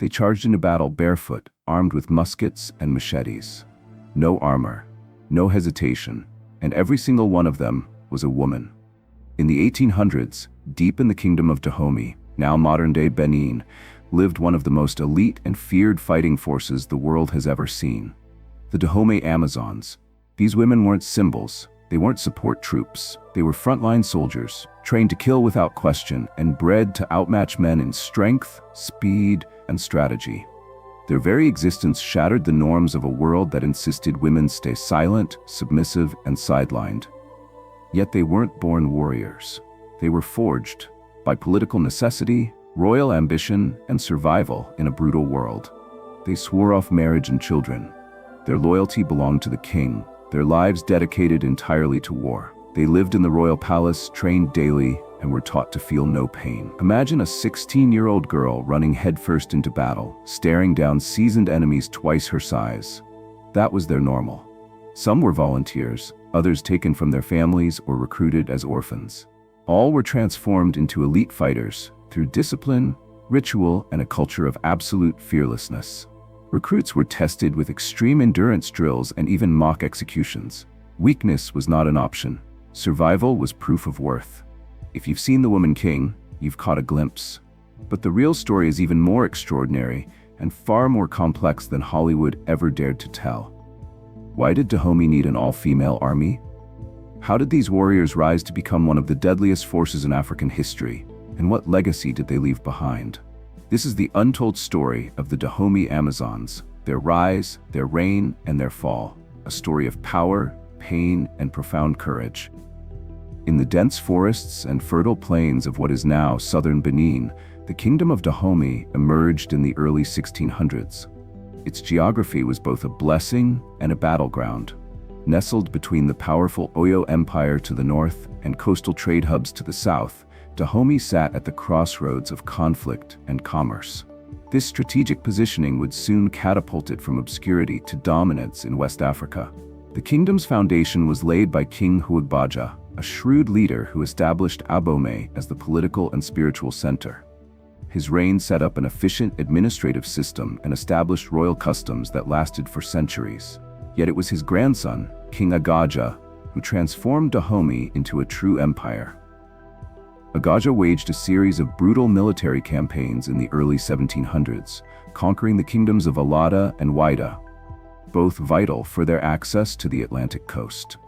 They charged into battle barefoot, armed with muskets and machetes. No armor, no hesitation, and every single one of them was a woman. In the 1800s, deep in the kingdom of Dahomey, now modern-day Benin, lived one of the most elite and feared fighting forces the world has ever seen. The Dahomey Amazons. These women weren't symbols, they weren't support troops, they were frontline soldiers, trained to kill without question and bred to outmatch men in strength, speed, and strategy. Their very existence shattered the norms of a world that insisted women stay silent, submissive, and sidelined. Yet they weren't born warriors. They were forged by political necessity, royal ambition, and survival in a brutal world. They swore off marriage and children. Their loyalty belonged to the king, their lives dedicated entirely to war. They lived in the royal palace, trained daily, and were taught to feel no pain. Imagine a 16-year-old girl running headfirst into battle, staring down seasoned enemies twice her size. That was their normal. Some were volunteers, others taken from their families or recruited as orphans. All were transformed into elite fighters through discipline, ritual, and a culture of absolute fearlessness. Recruits were tested with extreme endurance drills and even mock executions. Weakness was not an option. Survival was proof of worth. If you've seen The Woman King, you've caught a glimpse. But the real story is even more extraordinary and far more complex than Hollywood ever dared to tell. Why did Dahomey need an all-female army? How did these warriors rise to become one of the deadliest forces in African history? And what legacy did they leave behind? This is the untold story of the Dahomey Amazons, their rise, their reign, and their fall. A story of power, pain, and profound courage. In the dense forests and fertile plains of what is now southern Benin, the kingdom of Dahomey emerged in the early 1600s. Its geography was both a blessing and a battleground. Nestled between the powerful Oyo Empire to the north and coastal trade hubs to the south, Dahomey sat at the crossroads of conflict and commerce. This strategic positioning would soon catapult it from obscurity to dominance in West Africa. The kingdom's foundation was laid by King Huagbaja, a shrewd leader who established Dahomey as the political and spiritual center. His reign set up an efficient administrative system and established royal customs that lasted for centuries. Yet it was his grandson, King Agaja, who transformed Dahomey into a true empire. Agaja waged a series of brutal military campaigns in the early 1700s, conquering the kingdoms of Alada and Waida, both vital for their access to the Atlantic coast.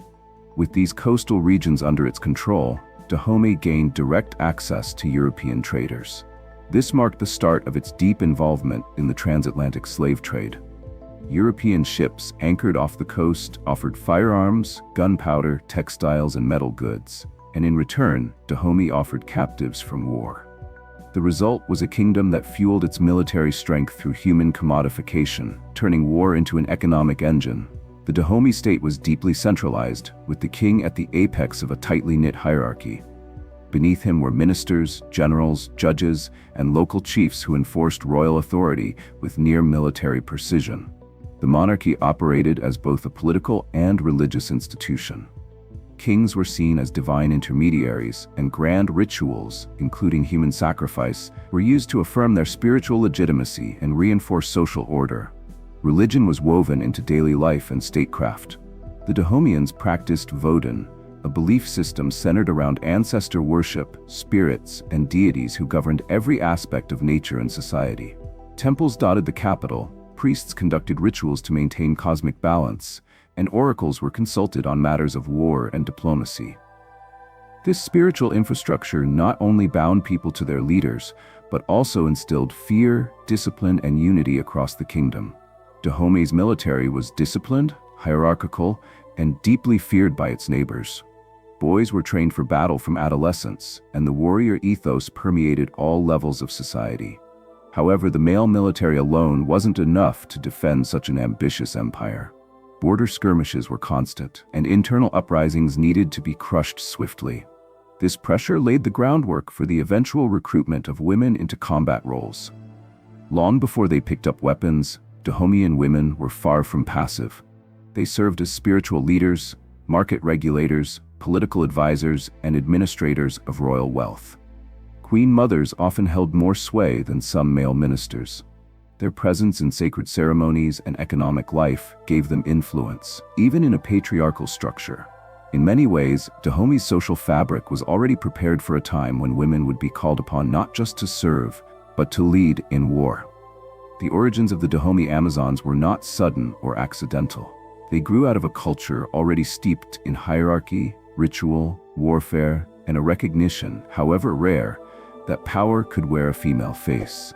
With these coastal regions under its control, Dahomey gained direct access to European traders. This marked the start of its deep involvement in the transatlantic slave trade. European ships anchored off the coast offered firearms, gunpowder, textiles, and metal goods, and in return, Dahomey offered captives from war. The result was a kingdom that fueled its military strength through human commodification, turning war into an economic engine. The Dahomey state was deeply centralized, with the king at the apex of a tightly knit hierarchy. Beneath him were ministers, generals, judges, and local chiefs who enforced royal authority with near-military precision. The monarchy operated as both a political and religious institution. Kings were seen as divine intermediaries, and grand rituals, including human sacrifice, were used to affirm their spiritual legitimacy and reinforce social order. Religion was woven into daily life and statecraft. The Dahomeyans practiced Vodun, a belief system centered around ancestor worship, spirits, and deities who governed every aspect of nature and society. Temples dotted the capital, priests conducted rituals to maintain cosmic balance, and oracles were consulted on matters of war and diplomacy. This spiritual infrastructure not only bound people to their leaders, but also instilled fear, discipline, and unity across the kingdom. Dahomey's military was disciplined, hierarchical, and deeply feared by its neighbors. Boys were trained for battle from adolescence, and the warrior ethos permeated all levels of society. However, the male military alone wasn't enough to defend such an ambitious empire. Border skirmishes were constant, and internal uprisings needed to be crushed swiftly. This pressure laid the groundwork for the eventual recruitment of women into combat roles. Long before they picked up weapons, Dahomeyan women were far from passive. They served as spiritual leaders, market regulators, political advisors, and administrators of royal wealth. Queen mothers often held more sway than some male ministers. Their presence in sacred ceremonies and economic life gave them influence, even in a patriarchal structure. In many ways, Dahomey's social fabric was already prepared for a time when women would be called upon not just to serve, but to lead in war. The origins of the Dahomey Amazons were not sudden or accidental. They grew out of a culture already steeped in hierarchy, ritual, warfare, and a recognition, however rare, that power could wear a female face.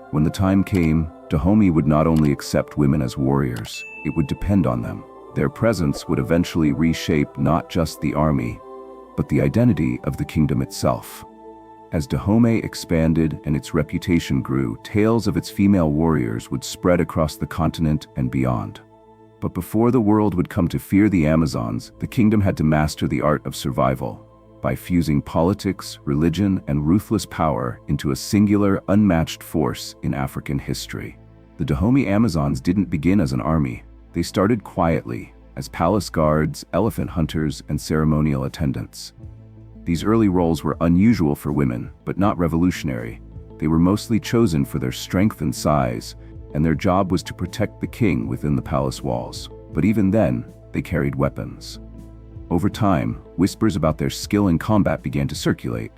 When the time came, Dahomey would not only accept women as warriors, it would depend on them. Their presence would eventually reshape not just the army, but the identity of the kingdom itself. As Dahomey expanded and its reputation grew, tales of its female warriors would spread across the continent and beyond. But before the world would come to fear the Amazons, the kingdom had to master the art of survival by fusing politics, religion, and ruthless power into a singular, unmatched force in African history. The Dahomey Amazons didn't begin as an army. They started quietly, as palace guards, elephant hunters, and ceremonial attendants. These early roles were unusual for women, but not revolutionary. They were mostly chosen for their strength and size, and their job was to protect the king within the palace walls. But even then, they carried weapons. Over time, whispers about their skill in combat began to circulate.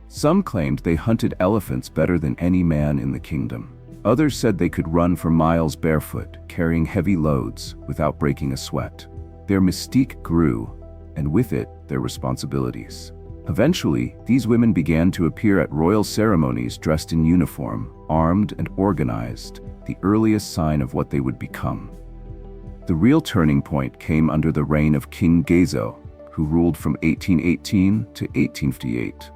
Some claimed they hunted elephants better than any man in the kingdom. Others said they could run for miles barefoot, carrying heavy loads without breaking a sweat. Their mystique grew, and with it, their responsibilities. Eventually, these women began to appear at royal ceremonies dressed in uniform, armed and organized, the earliest sign of what they would become. The real turning point came under the reign of King Gezo, who ruled from 1818 to 1858.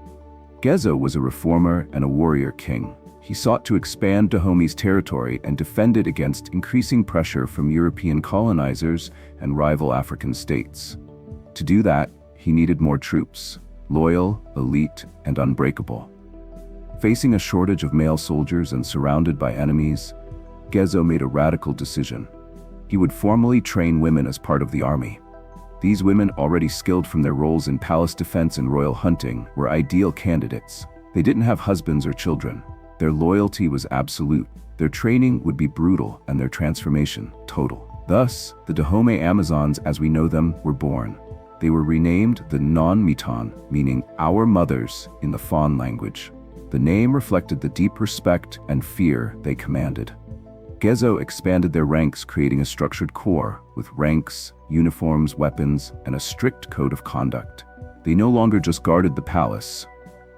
Gezo was a reformer and a warrior king. He sought to expand Dahomey's territory and defend it against increasing pressure from European colonizers and rival African states. To do that, he needed more troops, loyal, elite, and unbreakable. Facing a shortage of male soldiers and surrounded by enemies, Gezo made a radical decision. He would formally train women as part of the army. These women, already skilled from their roles in palace defense and royal hunting, were ideal candidates. They didn't have husbands or children. Their loyalty was absolute. Their training would be brutal and their transformation total. Thus, the Dahomey Amazons as we know them were born. They were renamed the Non-Mitan, meaning our mothers in the Fon language. The name reflected the deep respect and fear they commanded. Gezo expanded their ranks, creating a structured corps with ranks, uniforms, weapons, and a strict code of conduct. They no longer just guarded the palace.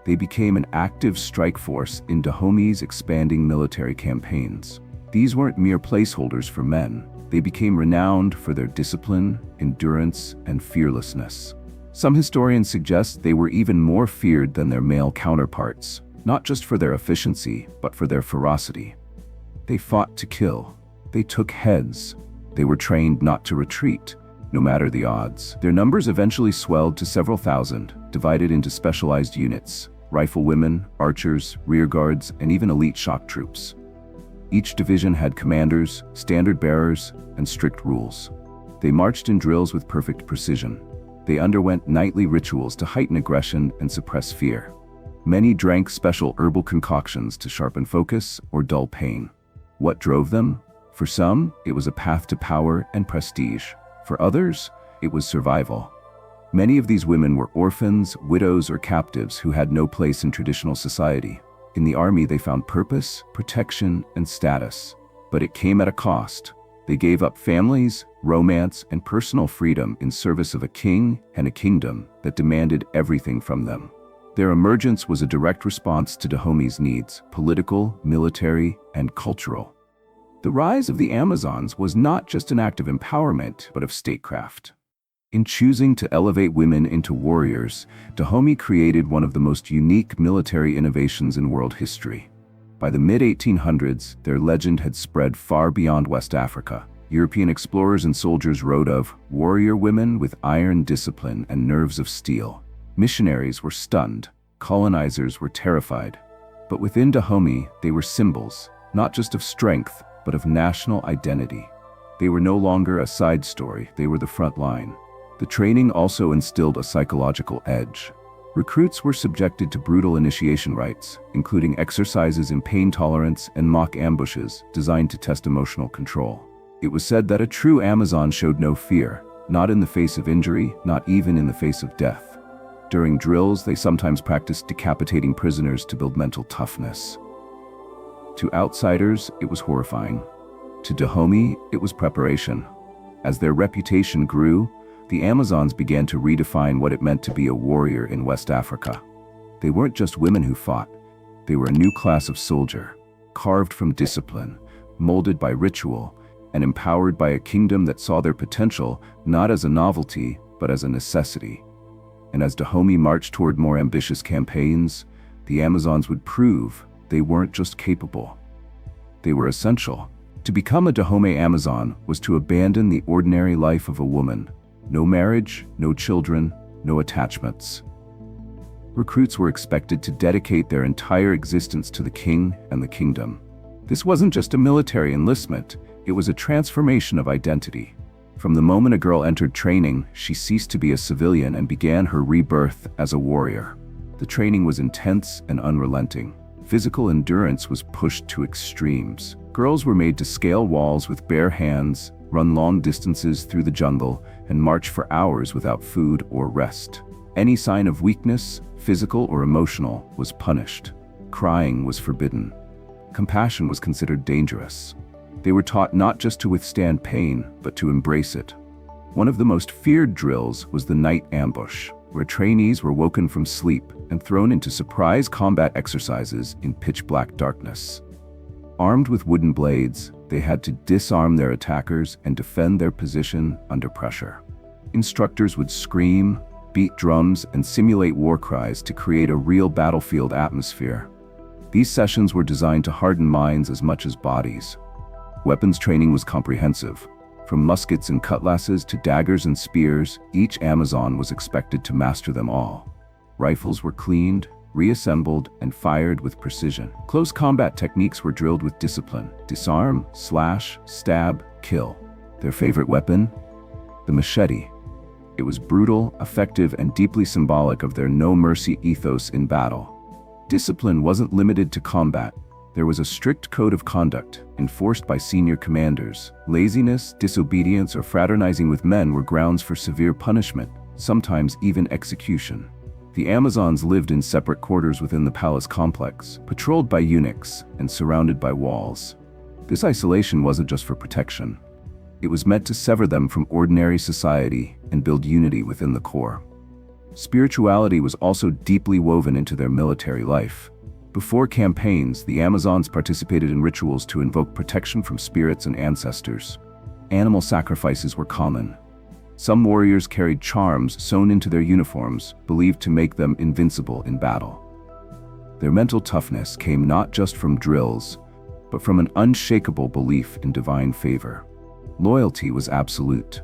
They became an active strike force in Dahomey's expanding military campaigns. These weren't mere placeholders for men. They became renowned for their discipline, endurance, and fearlessness. Some historians suggest they were even more feared than their male counterparts, not just for their efficiency, but for their ferocity. They fought to kill. They took heads. They were trained not to retreat, no matter the odds. Their numbers eventually swelled to several thousand, divided into specialized units: riflewomen, archers, rearguards, and even elite shock troops. Each division had commanders, standard bearers, and strict rules. They marched in drills with perfect precision. They underwent nightly rituals to heighten aggression and suppress fear. Many drank special herbal concoctions to sharpen focus or dull pain. What drove them? For some, it was a path to power and prestige. For others, it was survival. Many of these women were orphans, widows, or captives who had no place in traditional society. In the army, they found purpose, protection, and status. But it came at a cost. They gave up families, romance, and personal freedom in service of a king and a kingdom that demanded everything from them. Their emergence was a direct response to Dahomey's needs: political, military, and cultural. The rise of the Amazons was not just an act of empowerment, but of statecraft. In choosing to elevate women into warriors, Dahomey created one of the most unique military innovations in world history. By the mid-1800s, their legend had spread far beyond West Africa. European explorers and soldiers wrote of warrior women with iron discipline and nerves of steel. Missionaries were stunned, colonizers were terrified. But within Dahomey, they were symbols, not just of strength, but of national identity. They were no longer a side story, they were the front line. The training also instilled a psychological edge. Recruits were subjected to brutal initiation rites, including exercises in pain tolerance and mock ambushes designed to test emotional control. It was said that a true Amazon showed no fear, not in the face of injury, not even in the face of death. During drills, they sometimes practiced decapitating prisoners to build mental toughness. To outsiders, it was horrifying. To Dahomey, it was preparation. As their reputation grew, the Amazons began to redefine what it meant to be a warrior in West Africa. They weren't just women who fought. They were a new class of soldier, carved from discipline, molded by ritual, and empowered by a kingdom that saw their potential not as a novelty, but as a necessity. And as Dahomey marched toward more ambitious campaigns, the Amazons would prove they weren't just capable. They were essential. To become a Dahomey Amazon was to abandon the ordinary life of a woman. No marriage, no children, no attachments. Recruits were expected to dedicate their entire existence to the king and the kingdom. This wasn't just a military enlistment, it was a transformation of identity. From the moment a girl entered training, she ceased to be a civilian and began her rebirth as a warrior. The training was intense and unrelenting. Physical endurance was pushed to extremes. Girls were made to scale walls with bare hands, run long distances through the jungle, and march for hours without food or rest. Any sign of weakness, physical or emotional, was punished. Crying was forbidden. Compassion was considered dangerous. They were taught not just to withstand pain, but to embrace it. One of the most feared drills was the night ambush, where trainees were woken from sleep and thrown into surprise combat exercises in pitch-black darkness. Armed with wooden blades, they had to disarm their attackers and defend their position under pressure. Instructors would scream, beat drums, and simulate war cries to create a real battlefield atmosphere. These sessions were designed to harden minds as much as bodies. Weapons training was comprehensive. From muskets and cutlasses to daggers and spears, each Amazon was expected to master them all. Rifles were cleaned, reassembled, and fired with precision. Close combat techniques were drilled with discipline: disarm, slash, stab, kill. Their favorite weapon? The machete. It was brutal, effective, and deeply symbolic of their no-mercy ethos in battle. Discipline wasn't limited to combat. There was a strict code of conduct, enforced by senior commanders. Laziness, disobedience, or fraternizing with men were grounds for severe punishment, sometimes even execution. The Amazons lived in separate quarters within the palace complex, patrolled by eunuchs and surrounded by walls. This isolation wasn't just for protection. It was meant to sever them from ordinary society and build unity within the core. Spirituality was also deeply woven into their military life. Before campaigns, the Amazons participated in rituals to invoke protection from spirits and ancestors. Animal sacrifices were common. Some warriors carried charms sewn into their uniforms, believed to make them invincible in battle. Their mental toughness came not just from drills, but from an unshakable belief in divine favor. Loyalty was absolute.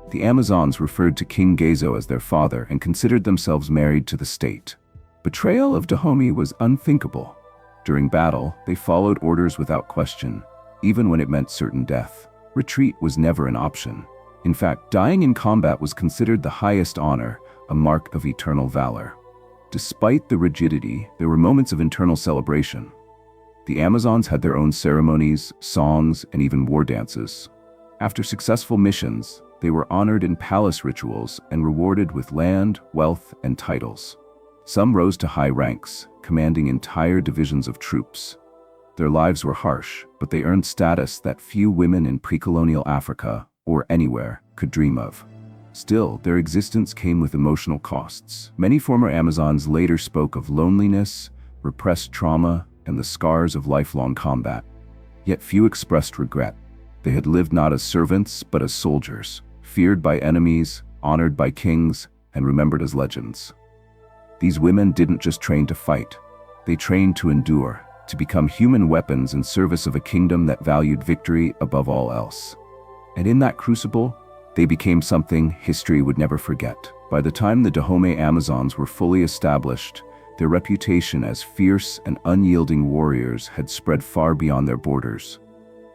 The Amazons referred to King Gezo as their father and considered themselves married to the state. Betrayal of Dahomey was unthinkable. During battle, they followed orders without question, even when it meant certain death. Retreat was never an option. In fact, dying in combat was considered the highest honor, a mark of eternal valor. Despite the rigidity, there were moments of internal celebration. The Amazons had their own ceremonies, songs, and even war dances. After successful missions, they were honored in palace rituals and rewarded with land, wealth, and titles. Some rose to high ranks, commanding entire divisions of troops. Their lives were harsh, but they earned status that few women in pre-colonial Africa, or anywhere, could dream of. Still, their existence came with emotional costs. Many former Amazons later spoke of loneliness, repressed trauma, and the scars of lifelong combat. Yet few expressed regret. They had lived not as servants, but as soldiers, feared by enemies, honored by kings, and remembered as legends. These women didn't just train to fight. They trained to endure, to become human weapons in service of a kingdom that valued victory above all else. And in that crucible, they became something history would never forget. By the time the Dahomey Amazons were fully established, their reputation as fierce and unyielding warriors had spread far beyond their borders.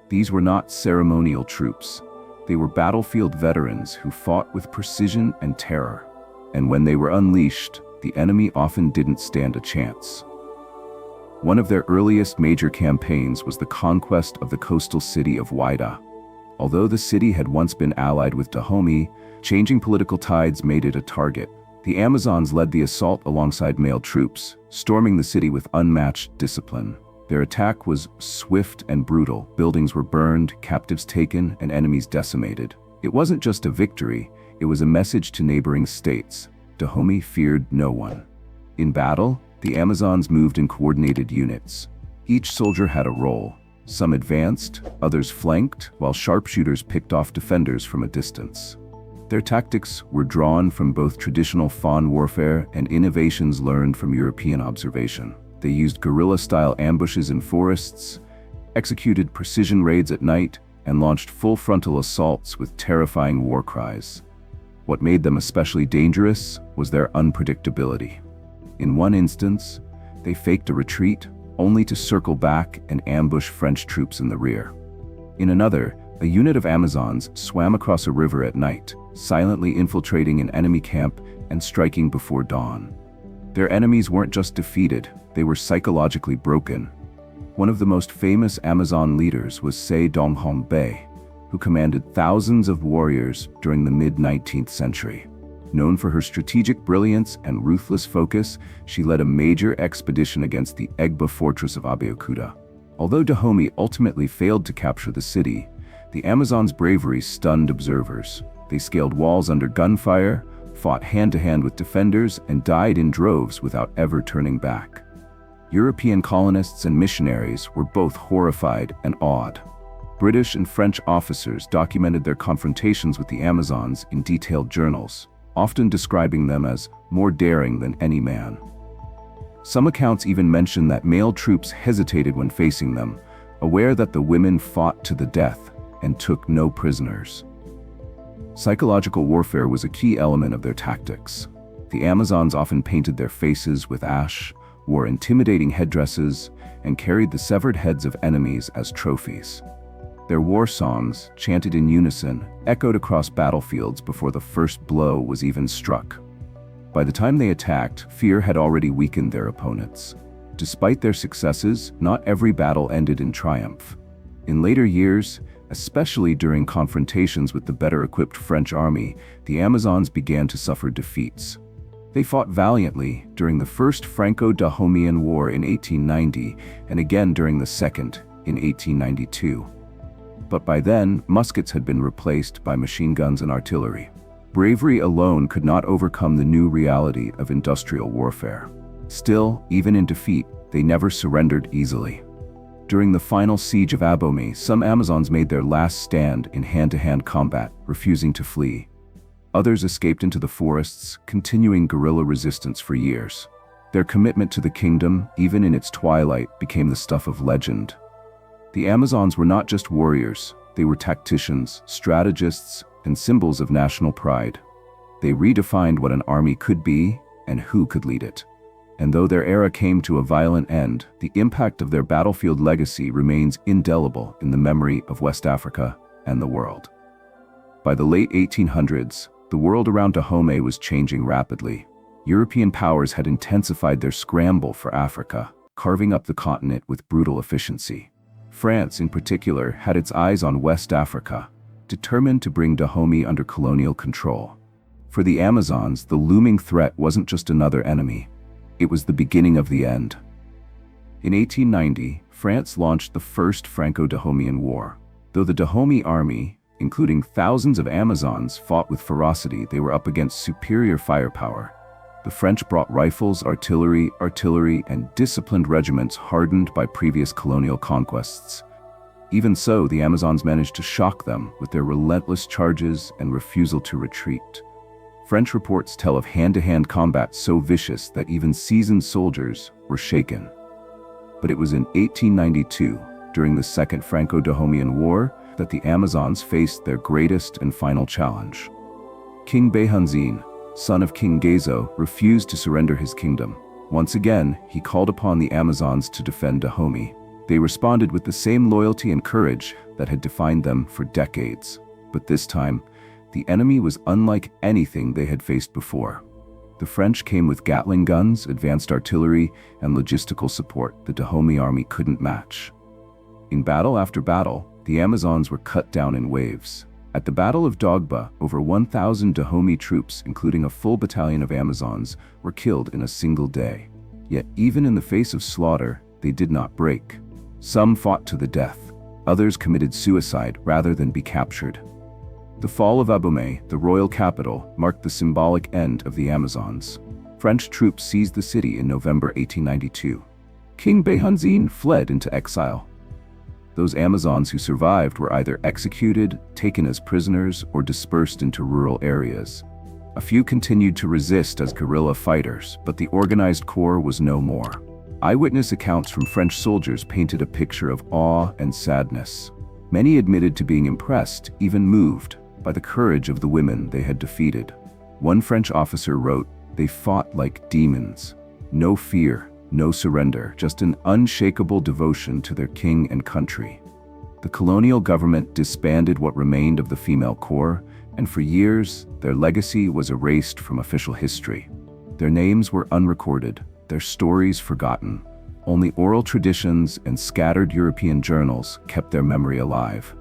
These were not ceremonial troops. They were battlefield veterans who fought with precision and terror. And when they were unleashed, the enemy often didn't stand a chance. One of their earliest major campaigns was the conquest of the coastal city of Whydah. Although the city had once been allied with Dahomey, changing political tides made it a target. The Amazons led the assault alongside male troops, storming the city with unmatched discipline. Their attack was swift and brutal. Buildings were burned, captives taken, and enemies decimated. It wasn't just a victory, it was a message to neighboring states. Dahomey feared no one. In battle, the Amazons moved in coordinated units. Each soldier had a role. Some advanced, others flanked, while sharpshooters picked off defenders from a distance. Their tactics were drawn from both traditional fawn warfare and innovations learned from European observation. They used guerrilla-style ambushes in forests, executed precision raids at night, and launched full-frontal assaults with terrifying war cries. What made them especially dangerous was their unpredictability. In one instance, they faked a retreat, only to circle back and ambush French troops in the rear. In another, a unit of Amazons swam across a river at night, silently infiltrating an enemy camp and striking before dawn. Their enemies weren't just defeated, they were psychologically broken. One of the most famous Amazon leaders was Dahomey, who commanded thousands of warriors during the mid-19th century. Known for her strategic brilliance and ruthless focus, she led a major expedition against the Egba fortress of Abeokuta. Although Dahomey ultimately failed to capture the city, the Amazons' bravery stunned observers. They scaled walls under gunfire, fought hand-to-hand with defenders, and died in droves without ever turning back. European colonists and missionaries were both horrified and awed. British and French officers documented their confrontations with the Amazons in detailed journals, often describing them as more daring than any man. Some accounts even mention that male troops hesitated when facing them, aware that the women fought to the death and took no prisoners. Psychological warfare was a key element of their tactics. The Amazons often painted their faces with ash, wore intimidating headdresses, and carried the severed heads of enemies as trophies. Their war songs, chanted in unison, echoed across battlefields before the first blow was even struck. By the time they attacked, fear had already weakened their opponents. Despite their successes, not every battle ended in triumph. In later years, especially during confrontations with the better-equipped French army, the Amazons began to suffer defeats. They fought valiantly during the First Franco-Dahomeyan War in 1890 and again during the Second in 1892. But by then, muskets had been replaced by machine guns and artillery. Bravery alone could not overcome the new reality of industrial warfare. Still, even in defeat, they never surrendered easily. During the final siege of Dahomey, some Amazons made their last stand in hand-to-hand combat, refusing to flee. Others escaped into the forests, continuing guerrilla resistance for years. Their commitment to the kingdom, even in its twilight, became the stuff of legend. The Amazons were not just warriors, they were tacticians, strategists, and symbols of national pride. They redefined what an army could be and who could lead it. And though their era came to a violent end, the impact of their battlefield legacy remains indelible in the memory of West Africa and the world. By the late 1800s, the world around Dahomey was changing rapidly. European powers had intensified their scramble for Africa, carving up the continent with brutal efficiency. France, in particular, had its eyes on West Africa, determined to bring Dahomey under colonial control. For the Amazons, the looming threat wasn't just another enemy. It was the beginning of the end. In 1890, France launched the First Franco-Dahomeyan War. Though the Dahomey army, including thousands of Amazons, fought with ferocity, they were up against superior firepower. The French brought rifles, artillery, and disciplined regiments hardened by previous colonial conquests. Even so, the Amazons managed to shock them with their relentless charges and refusal to retreat. French reports tell of hand-to-hand combat so vicious that even seasoned soldiers were shaken. But it was in 1892, during the Second Franco-Dahomeyan War, that the Amazons faced their greatest and final challenge. King Behunzine, son of King Gezo, refused to surrender his kingdom. Once again, he called upon the Amazons to defend Dahomey. They responded with the same loyalty and courage that had defined them for decades. But this time, the enemy was unlike anything they had faced before. The French came with Gatling guns, advanced artillery, and logistical support the Dahomey army couldn't match. In battle after battle, the Amazons were cut down in waves. At the Battle of Dogba, over 1,000 Dahomey troops, including a full battalion of Amazons, were killed in a single day. Yet even in the face of slaughter, they did not break. Some fought to the death. Others committed suicide rather than be captured. The fall of Dahomey, the royal capital, marked the symbolic end of the Amazons. French troops seized the city in November 1892. King Behunzine fled into exile. Those Amazons who survived were either executed, taken as prisoners, or dispersed into rural areas. A few continued to resist as guerrilla fighters, but the organized core was no more. Eyewitness accounts from French soldiers painted a picture of awe and sadness. Many admitted to being impressed, even moved, by the courage of the women they had defeated. One French officer wrote, "They fought like demons. No fear, no surrender, just an unshakable devotion to their king and country." The colonial government disbanded what remained of the female corps, and for years, their legacy was erased from official history. Their names were unrecorded, their stories forgotten. Only oral traditions and scattered European journals kept their memory alive.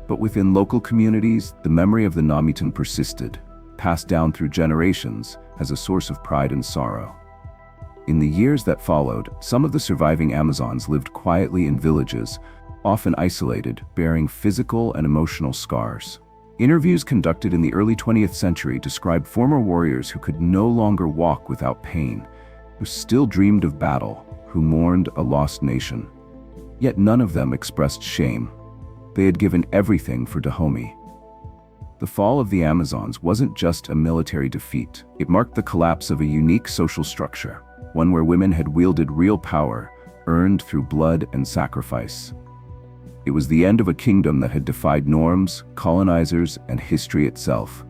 But within local communities, the memory of the Namitan persisted, passed down through generations as a source of pride and sorrow. In the years that followed, some of the surviving Amazons lived quietly in villages, often isolated, bearing physical and emotional scars. Interviews conducted in the early 20th century described former warriors who could no longer walk without pain, who still dreamed of battle, who mourned a lost nation. Yet none of them expressed shame. They had given everything for Dahomey. The fall of the Amazons wasn't just a military defeat. It marked the collapse of a unique social structure, one where women had wielded real power, earned through blood and sacrifice. It was the end of a kingdom that had defied norms, colonizers, and history itself.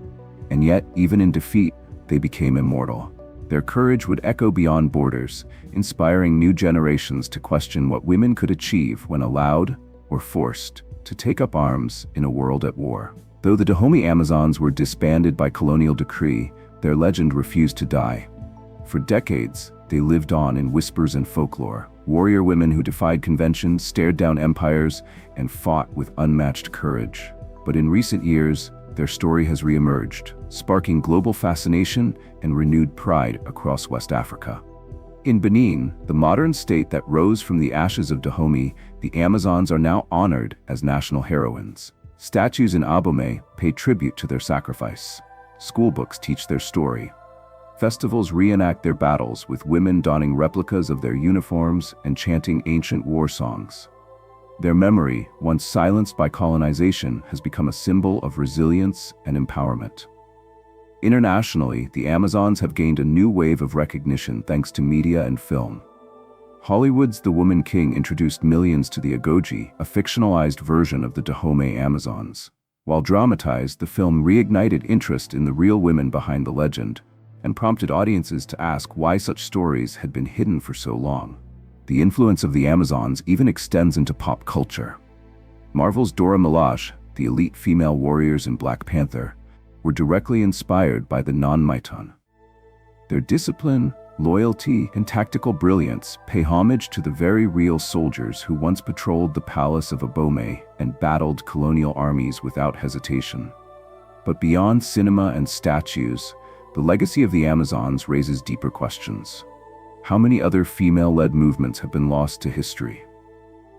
And yet, even in defeat, they became immortal. Their courage would echo beyond borders, inspiring new generations to question what women could achieve when allowed, or forced, to take up arms in a world at war. Though the Dahomey Amazons were disbanded by colonial decree, their legend refused to die. For decades, they lived on in whispers and folklore, warrior women who defied convention, stared down empires, and fought with unmatched courage. But in recent years, their story has reemerged, sparking global fascination and renewed pride across West Africa. In Benin, the modern state that rose from the ashes of Dahomey, the Amazons are now honored as national heroines. Statues in Dahomey pay tribute to their sacrifice. Schoolbooks teach their story. Festivals reenact their battles with women donning replicas of their uniforms and chanting ancient war songs. Their memory, once silenced by colonization, has become a symbol of resilience and empowerment. Internationally, the Amazons have gained a new wave of recognition thanks to media and film. Hollywood's The Woman King introduced millions to the Agoji, a fictionalized version of the Dahomey Amazons. While dramatized, the film reignited interest in the real women behind the legend, and prompted audiences to ask why such stories had been hidden for so long. The influence of the Amazons even extends into pop culture. Marvel's Dora Milaje, the elite female warriors in Black Panther, were directly inspired by the non-Maitan. Their discipline, loyalty, and tactical brilliance pay homage to the very real soldiers who once patrolled the palace of Dahomey and battled colonial armies without hesitation. But beyond cinema and statues, the legacy of the Amazons raises deeper questions. How many other female-led movements have been lost to history?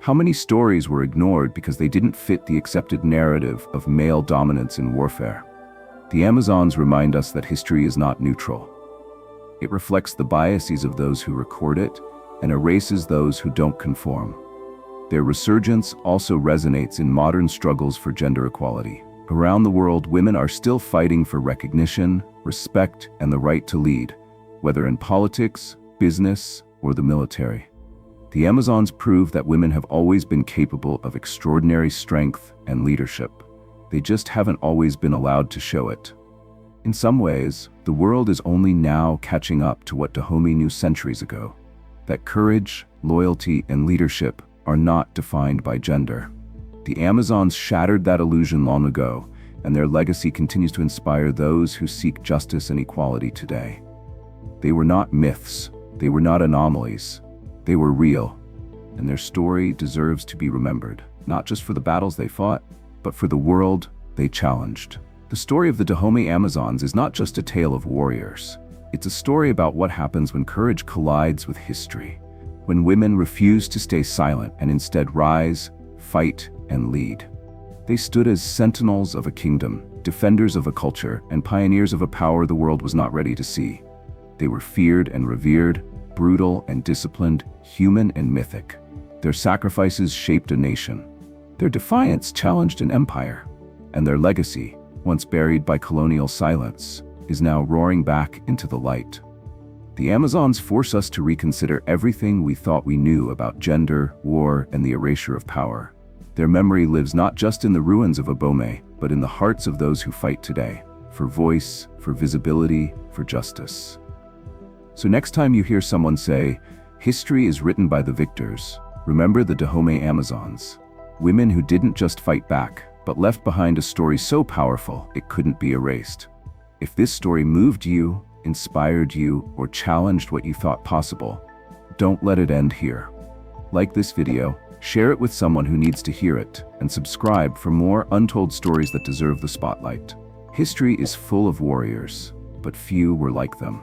How many stories were ignored because they didn't fit the accepted narrative of male dominance in warfare? The Amazons remind us that history is not neutral. It reflects the biases of those who record it and erases those who don't conform. Their resurgence also resonates in modern struggles for gender equality. Around the world, women are still fighting for recognition, respect, and the right to lead, whether in politics, business, or the military. The Amazons prove that women have always been capable of extraordinary strength and leadership. They just haven't always been allowed to show it. In some ways, the world is only now catching up to what Dahomey knew centuries ago, that courage, loyalty, and leadership are not defined by gender. The Amazons shattered that illusion long ago, and their legacy continues to inspire those who seek justice and equality today. They were not myths, they were not anomalies, they were real, and their story deserves to be remembered, not just for the battles they fought, but for the world they challenged. The story of the Dahomey Amazons is not just a tale of warriors. It's a story about what happens when courage collides with history, when women refuse to stay silent and instead rise, fight, and lead. They stood as sentinels of a kingdom, defenders of a culture, and pioneers of a power the world was not ready to see. They were feared and revered, brutal and disciplined, human and mythic. Their sacrifices shaped a nation. Their defiance challenged an empire. And their legacy, once buried by colonial silence, is now roaring back into the light. The Amazons force us to reconsider everything we thought we knew about gender, war, and the erasure of power. Their memory lives not just in the ruins of Dahomey, but in the hearts of those who fight today, for voice, for visibility, for justice. So next time you hear someone say, "History is written by the victors," remember the Dahomey Amazons, women who didn't just fight back, but left behind a story so powerful it couldn't be erased. If this story moved you, inspired you, or challenged what you thought possible, don't let it end here. Like this video, share it with someone who needs to hear it, and subscribe for more untold stories that deserve the spotlight. History is full of warriors, but few were like them.